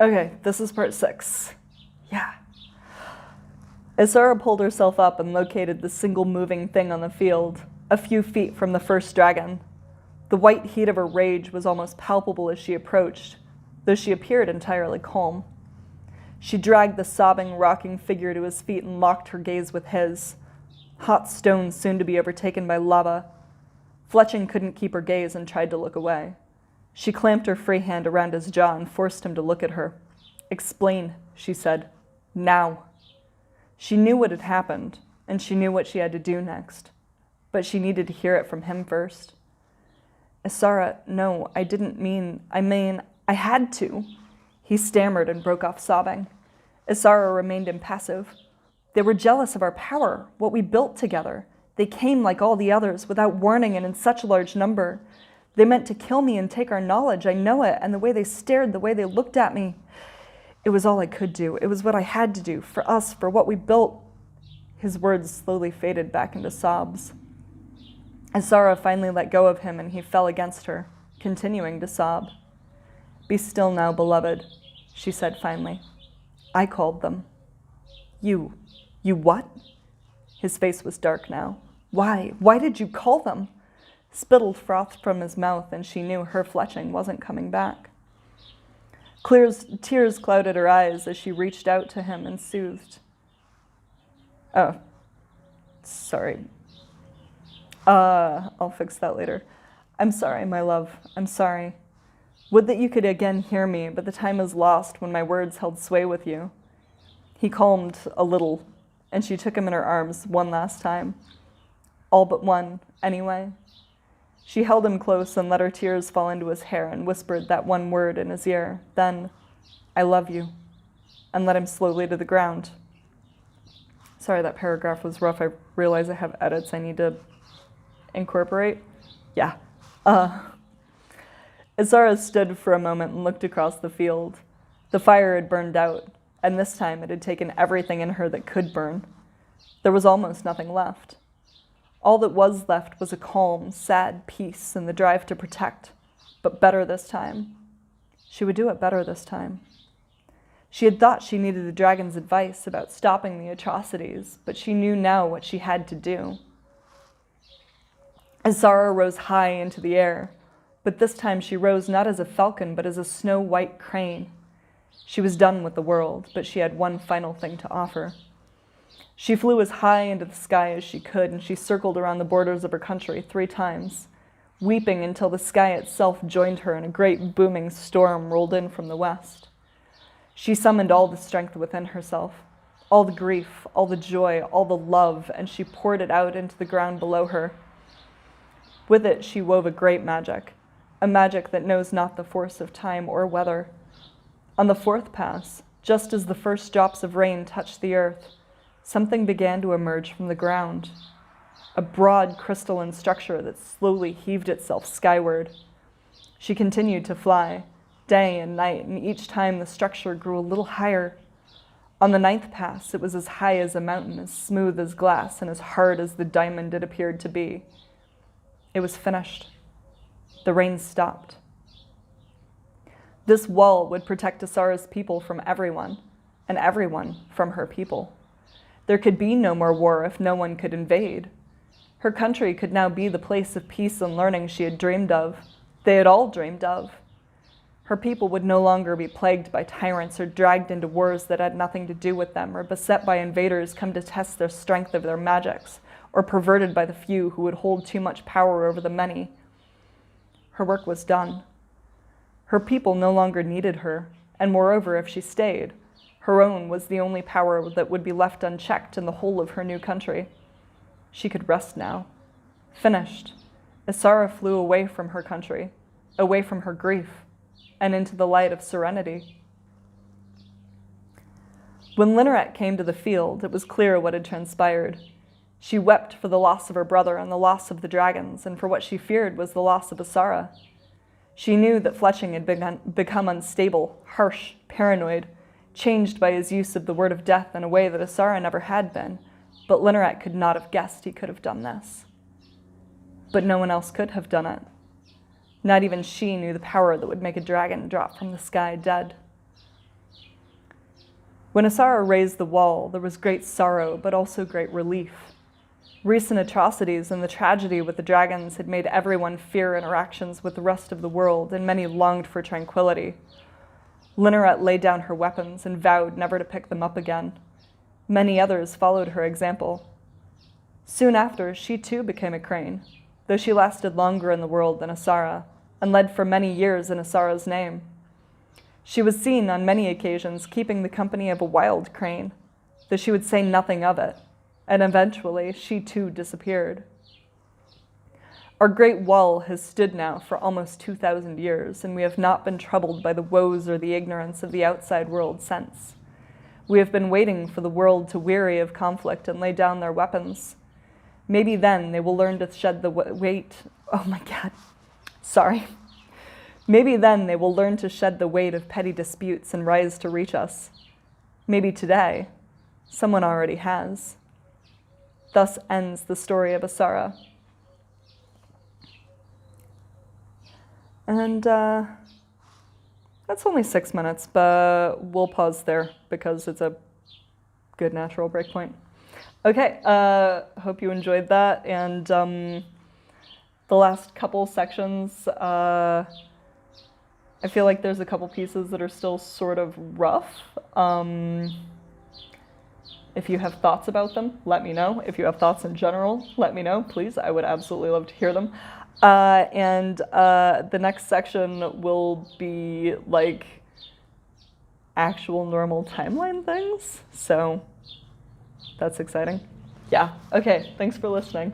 Okay, this is part 6. Yeah. Assara pulled herself up and located the single moving thing on the field, a few feet from the first dragon. The white heat of her rage was almost palpable as she approached, though she appeared entirely calm. She dragged the sobbing, rocking figure to his feet and locked her gaze with his. Hot stone soon to be overtaken by lava. Fletching couldn't keep her gaze and tried to look away. She clamped her free hand around his jaw and forced him to look at her. "Explain," she said. "Now." She knew what had happened, and she knew what she had to do next. But she needed to hear it from him first. "Assara, no, I didn't mean, I had to." He stammered and broke off sobbing. Assara remained impassive. "They were jealous of our power, what we built together. They came like all the others, without warning and in such a large number. They meant to kill me and take our knowledge, I know it, and the way they stared, the way they looked at me. It was all I could do. It was what I had to do, for us, for what we built." His words slowly faded back into sobs. Assara finally let go of him and he fell against her, continuing to sob. "Be still now, beloved," she said finally. "I called them." You what?" His face was dark now. Why? Why did you call them?" Spittle frothed from his mouth, and she knew her Fletching wasn't coming back. Tears clouded her eyes as she reached out to him and soothed. "Oh, sorry. I'll fix that later. I'm sorry, my love. I'm sorry. Would that you could again hear me, but the time is lost when my words held sway with you." He calmed a little, and she took him in her arms one last time. All but one, anyway. She held him close and let her tears fall into his hair and whispered that one word in his ear. Then, "I love you," and let him slowly to the ground. Sorry, that paragraph was rough. I realize I have edits I need to incorporate. Yeah. Assara stood for a moment and looked across the field. The fire had burned out, and this time it had taken everything in her that could burn. There was almost nothing left. All that was left was a calm, sad peace and the drive to protect, but better this time. She would do it better this time. She had thought she needed the dragon's advice about stopping the atrocities, but she knew now what she had to do. Assara rose high into the air, but this time she rose not as a falcon, but as a snow-white crane. She was done with the world, but she had one final thing to offer. She flew as high into the sky as she could, and she circled around the borders of her country 3 times, weeping until the sky itself joined her and a great booming storm rolled in from the west. She summoned all the strength within herself, all the grief, all the joy, all the love, and she poured it out into the ground below her. With it she wove a great magic, a magic that knows not the force of time or weather. On the 4th pass, just as the first drops of rain touched the earth, something began to emerge from the ground, a broad crystalline structure that slowly heaved itself skyward. She continued to fly, day and night, and each time the structure grew a little higher. On the 9th pass, it was as high as a mountain, as smooth as glass, and as hard as the diamond it appeared to be. It was finished. The rain stopped. This wall would protect Assara's people from everyone, and everyone from her people. There could be no more war if no one could invade. Her country could now be the place of peace and learning she had dreamed of. They had all dreamed of. Her people would no longer be plagued by tyrants or dragged into wars that had nothing to do with them, or beset by invaders come to test the strength of their magics, or perverted by the few who would hold too much power over the many. Her work was done. Her people no longer needed her, and moreover, if she stayed, her own was the only power that would be left unchecked in the whole of her new country. She could rest now. Finished. Assara flew away from her country, away from her grief, and into the light of serenity. When Linneret came to the field, it was clear what had transpired. She wept for the loss of her brother and the loss of the dragons, and for what she feared was the loss of Assara. She knew that Fletching had become unstable, harsh, paranoid, changed by his use of the word of death in a way that Assara never had been, but Linneret could not have guessed he could have done this. But no one else could have done it. Not even she knew the power that would make a dragon drop from the sky dead. When Assara raised the wall, there was great sorrow, but also great relief. Recent atrocities and the tragedy with the dragons had made everyone fear interactions with the rest of the world, and many longed for tranquility. Linneret laid down her weapons and vowed never to pick them up again. Many others followed her example. Soon after, she too became a crane, though she lasted longer in the world than Assara, and led for many years in Assara's name. She was seen on many occasions keeping the company of a wild crane, though she would say nothing of it, and eventually she too disappeared. Our great wall has stood now for almost 2,000 years, and we have not been troubled by the woes or the ignorance of the outside world since. We have been waiting for the world to weary of conflict and lay down their weapons. Maybe then they will learn to shed the weight. Oh my God. Sorry. Maybe then they will learn to shed the weight of petty disputes and rise to reach us. Maybe today, someone already has. Thus ends the story of Assara. And that's only 6 minutes, but we'll pause there because it's a good natural breakpoint. Okay, hope you enjoyed that. And the last couple sections, I feel like there's a couple pieces that are still sort of rough. If you have thoughts about them, let me know. If you have thoughts in general, let me know, please. I would absolutely love to hear them. And the next section will be like actual normal timeline things. So that's exciting. Yeah, okay, thanks for listening.